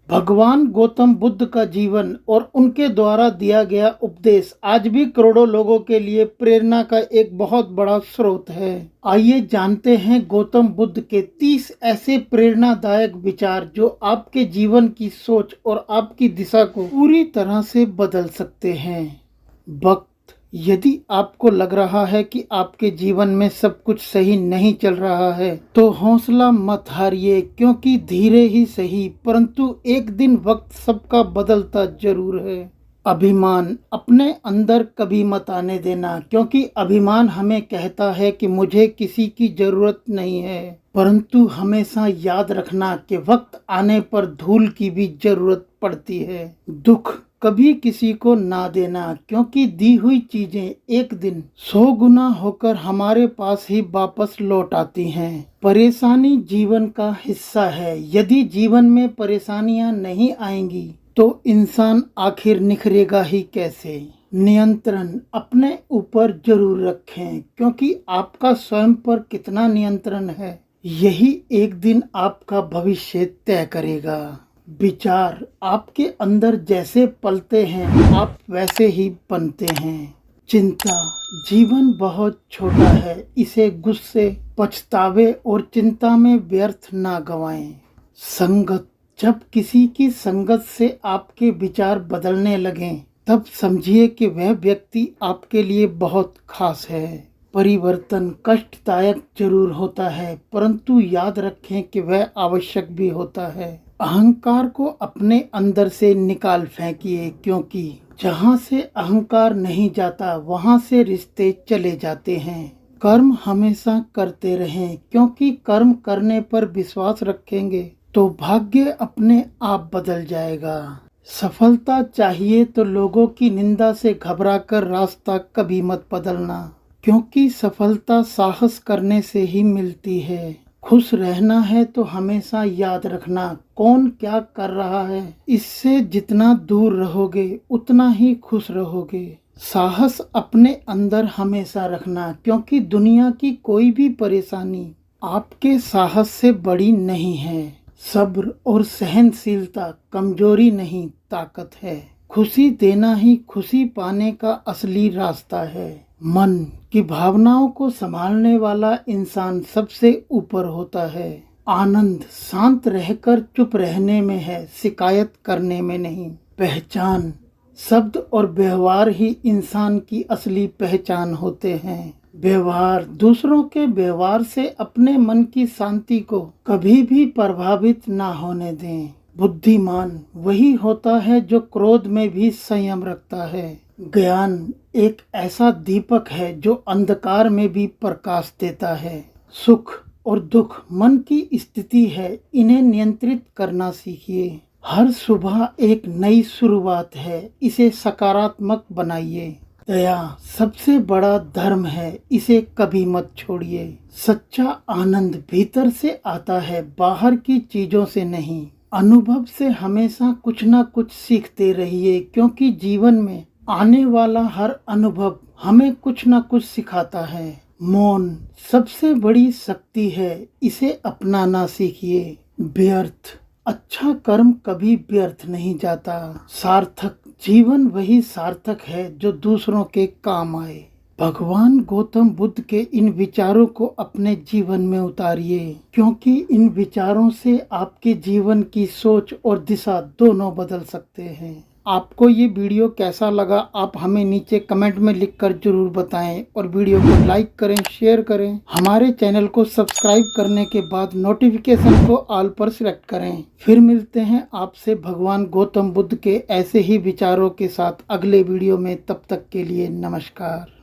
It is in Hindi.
भगवान गौतम बुद्ध का जीवन और उनके द्वारा दिया गया उपदेश आज भी करोड़ों लोगों के लिए प्रेरणा का एक बहुत बड़ा स्रोत है। आइए जानते हैं गौतम बुद्ध के 30 ऐसे प्रेरणादायक विचार जो आपके जीवन की सोच और आपकी दिशा को पूरी तरह से बदल सकते हैं। वक्त, यदि आपको लग रहा है कि आपके जीवन में सब कुछ सही नहीं चल रहा है तो हौसला मत हारिए, क्योंकि धीरे ही सही परंतु एक दिन वक्त सबका बदलता जरूर है। अभिमान अपने अंदर कभी मत आने देना, क्योंकि अभिमान हमें कहता है कि मुझे किसी की जरूरत नहीं है, परंतु हमेशा याद रखना कि वक्त आने पर धूल की भी जरूरत पड़ती है। दुख कभी किसी को ना देना, क्योंकि दी हुई चीजें एक दिन 100 गुना होकर हमारे पास ही वापस लौट आती हैं। परेशानी जीवन का हिस्सा है। यदि जीवन में परेशानियां नहीं आएंगी तो इंसान आखिर निखरेगा ही कैसे। नियंत्रण अपने ऊपर जरूर रखें, क्योंकि आपका स्वयं पर कितना नियंत्रण है यही एक दिन आपका भविष्य तय करेगा। विचार आपके अंदर जैसे पलते हैं आप वैसे ही बनते हैं। चिंता, जीवन बहुत छोटा है, इसे गुस्से, पछतावे और चिंता में व्यर्थ ना गवाएं। संगत, जब किसी की संगत से आपके विचार बदलने लगें तब समझिए कि वह व्यक्ति आपके लिए बहुत खास है। परिवर्तन कष्टदायक जरूर होता है, परंतु याद रखें कि वह आवश्यक भी होता है। अहंकार को अपने अंदर से निकाल फेंकिए, क्योंकि जहाँ से अहंकार नहीं जाता वहाँ से रिश्ते चले जाते हैं। कर्म हमेशा करते रहें, क्योंकि कर्म करने पर विश्वास रखेंगे तो भाग्य अपने आप बदल जाएगा। सफलता चाहिए तो लोगों की निंदा से घबराकर रास्ता कभी मत बदलना, क्योंकि सफलता साहस करने से ही मिलती है। खुश रहना है तो हमेशा याद रखना कौन क्या कर रहा है, इससे जितना दूर रहोगे उतना ही खुश रहोगे। साहस अपने अंदर हमेशा रखना, क्योंकि दुनिया की कोई भी परेशानी आपके साहस से बड़ी नहीं है। सब्र और सहनशीलता कमजोरी नहीं ताकत है। खुशी देना ही खुशी पाने का असली रास्ता है। मन की भावनाओं को संभालने वाला इंसान सबसे ऊपर होता है। आनंद शांत रहकर चुप रहने में है, शिकायत करने में नहीं। पहचान, शब्द और व्यवहार ही इंसान की असली पहचान होते हैं। व्यवहार, दूसरों के व्यवहार से अपने मन की शांति को कभी भी प्रभावित ना होने दें। बुद्धिमान वही होता है जो क्रोध में भी संयम रखता है। ज्ञान एक ऐसा दीपक है जो अंधकार में भी प्रकाश देता है। सुख और दुख मन की स्थिति है, इन्हें नियंत्रित करना सीखिए। हर सुबह एक नई शुरुआत है, इसे सकारात्मक बनाइए। दया सबसे बड़ा धर्म है, इसे कभी मत छोड़िए। सच्चा आनंद भीतर से आता है, बाहर की चीजों से नहीं। अनुभव से हमेशा कुछ ना कुछ सीखते रहिए, क्योंकि जीवन में आने वाला हर अनुभव हमें कुछ ना कुछ सिखाता है। मौन सबसे बड़ी शक्ति है, इसे अपनाना सीखिए। व्यर्थ, अच्छा कर्म कभी व्यर्थ नहीं जाता। सार्थक, जीवन वही सार्थक है जो दूसरों के काम आए। भगवान गौतम बुद्ध के इन विचारों को अपने जीवन में उतारिए, क्योंकि इन विचारों से आपके जीवन की सोच और दिशा दोनों बदल सकते हैं। आपको ये वीडियो कैसा लगा आप हमें नीचे कमेंट में लिखकर जरूर बताएं, और वीडियो को लाइक करें, शेयर करें। हमारे चैनल को सब्सक्राइब करने के बाद नोटिफिकेशन को ऑल पर सिलेक्ट करें। फिर मिलते हैं आपसे भगवान गौतम बुद्ध के ऐसे ही विचारों के साथ अगले वीडियो में। तब तक के लिए नमस्कार।